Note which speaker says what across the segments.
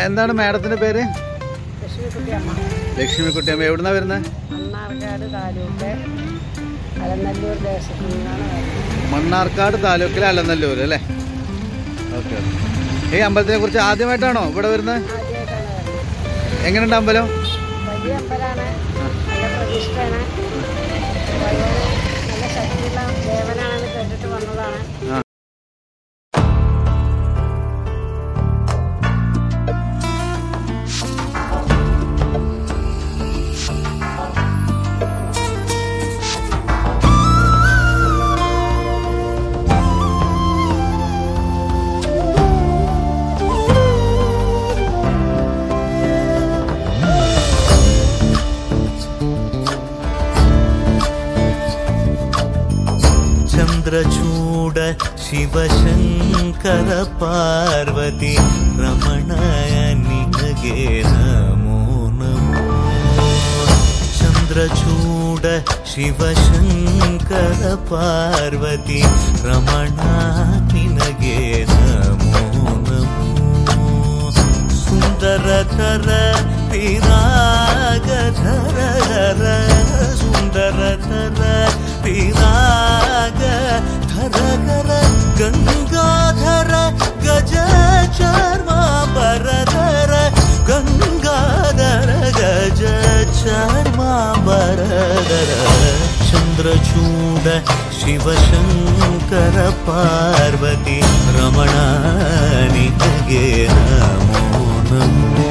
Speaker 1: എന്താണ് മാഡത്തിന്റെ പേര്? ലക്ഷ്മിക്കുട്ടിയമ്മ. എവിടുന്നാ വരുന്നത്? മണ്ണാർക്കാട് താലൂക്കിലെ അലനല്ലൂർ അല്ലേ? ഓക്കെ. ഈ അമ്പലത്തിനെ കുറിച്ച് ആദ്യമായിട്ടാണോ ഇവിടെ വരുന്നത്? എങ്ങനെയുണ്ട് അമ്പലം?
Speaker 2: चूड शिवशंकर पार्वती रमण निनगे नमो नमो। चंद्रचूड शिवशंकर पार्वती रमण निनगे नमो नमो। सुंदरतर विरागधर सुंदरतर विराग धर गंगाधर गज चर्मांबरधर गंगाधर गज चर्मांबरधर। चंद्रचूड शिवशंकर पार्वती रमण निनगे नमो नमो।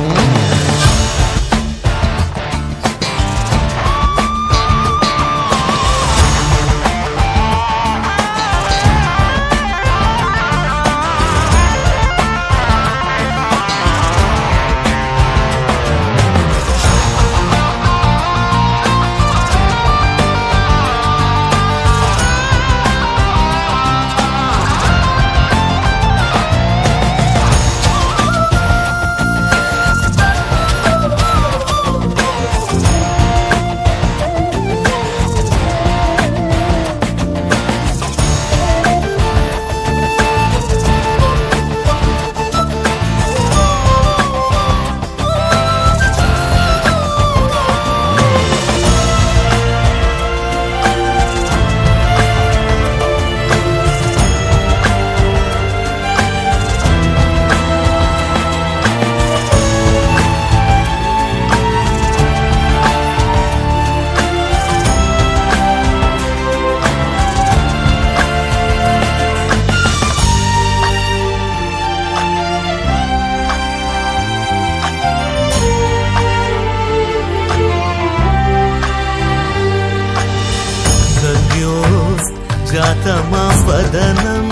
Speaker 2: जातमवदनं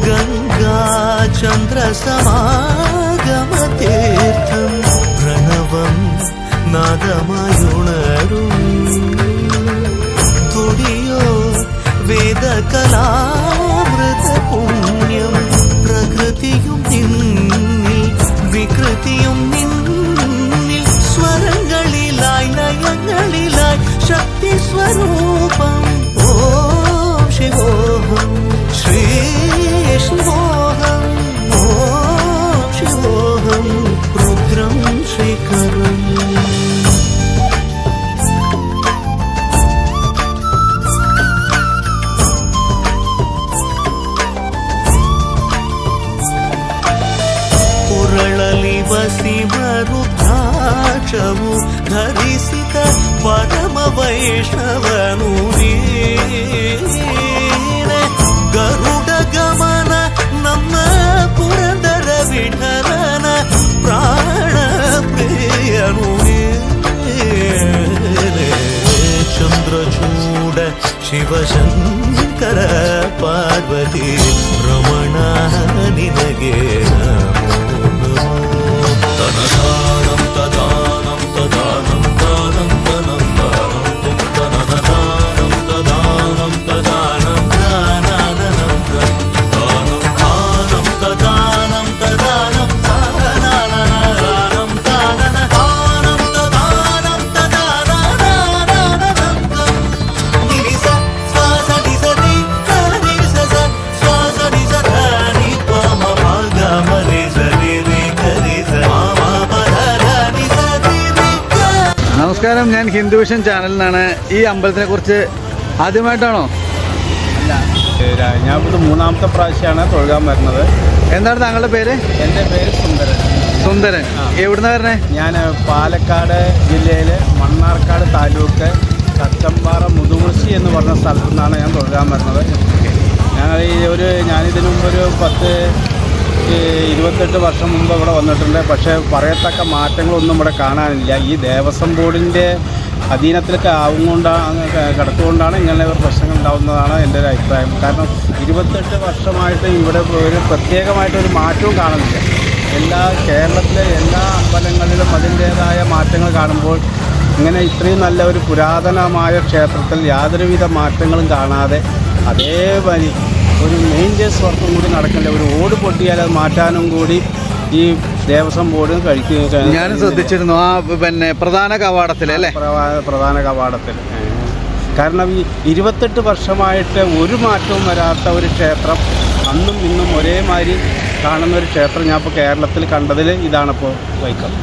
Speaker 2: गंगा चंद्र समागमतीर्थं प्रणवं नादमयुणरुं तुडियो वेदकलामृत पुण्यं प्रकृतियुं निन्निल विकृतियुं निन्निल स्वरंगलिलाय लयंगलिलाय शक्ति स्वरूपं ओम शिवोहम श्री शिवोहम ओम शिवोहम रुद्रं श्रीकरम्। शिवरुद्राक्षमु धरिसित परम वैष्णवनु गरुड गमन नम पुरंदर विठलन प्राण प्रियनु। चंद्रचूड शिवशंकर पार्वती रमण निनगे
Speaker 1: നമസ്കാരം, ഞാൻ ഹിന്ദു വിഷൻ ചാനലിൽ നിന്നാണ്. ഈ അമ്പലത്തിനെ കുറിച്ച് ആദ്യമായിട്ടാണോ?
Speaker 3: അല്ല, ഞാനിത് 3ാമത്തെ പ്രാവശ്യമാണ് തൊഴുകാൻ വരുന്നത്.
Speaker 1: എന്താണ് താങ്കളുടെ പേര്?
Speaker 3: എൻ്റെ പേര് സുന്ദരൻ.
Speaker 1: സുന്ദരൻ. എവിടുന്നാ വരണേ?
Speaker 3: ഞാൻ പാലക്കാട് ജില്ലയിൽ മണ്ണാർക്കാട് താലൂക്ക് കച്ചമ്പാറ മുതുകുറിശി എന്ന് പറഞ്ഞ സ്ഥലത്തു നിന്നാണ് ഞാൻ തൊഴുകാൻ വരുന്നത്. ഞാനിതിനു മുമ്പ് ഒരു 28 വർഷം മുമ്പ് ഇവിടെ വന്നിട്ടുണ്ട്. പക്ഷേ പറയത്തക്ക മാറ്റങ്ങളൊന്നും ഇവിടെ കാണാനില്ല. ഈ ദേവസ്വം ബോർഡിൻ്റെ അധീനത്തിലൊക്കെ കിടത്തുകൊണ്ടാണ് ഇങ്ങനെ ഒരു പ്രശ്നങ്ങൾ ഉണ്ടാകുന്നതാണ് എൻ്റെ ഒരു അഭിപ്രായം. കാരണം 28 വർഷമായിട്ട് ഇവിടെ ഒരു പ്രത്യേകമായിട്ടൊരു മാറ്റവും കാണുന്നില്ല. കേരളത്തിലെ എല്ലാ അമ്പലങ്ങളിലും അതിൻ്റേതായ മാറ്റങ്ങൾ കാണുമ്പോൾ ഇങ്ങനെ ഇത്രയും നല്ല ഒരു പുരാതനമായ ക്ഷേത്രത്തിൽ യാതൊരുവിധ മാറ്റങ്ങളും കാണാതെ അതേപടി ഒരു മെയിൻ്റെനൻസ് വർക്കും കൂടി നടക്കേണ്ട, ഒരു ഓട് പൊട്ടിയാൽ അത് മാറ്റാനും കൂടി ഈ ദേവസ്വം ബോർഡ്
Speaker 1: ഞാനും ശ്രദ്ധിച്ചിരുന്നു. പ്രധാന കവാടത്തിൽ അല്ലേ?
Speaker 3: പ്രധാന കവാടത്തിൽ. കാരണം ഈ 28 വർഷമായിട്ട് ഒരു മാറ്റവും വരാത്ത ഒരു ക്ഷേത്രം, അന്നും ഇന്നും ഒരേമാതിരി കാണുന്ന ഒരു ക്ഷേത്രം ഞാൻ ഇപ്പോൾ കേരളത്തിൽ കണ്ടതിൽ ഇതാണിപ്പോൾ വൈക്കം.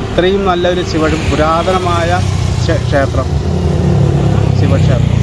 Speaker 3: ഇത്രയും നല്ലൊരു പുരാതനമായ ക്ഷേത്രം, ശിവക്ഷേത്രം.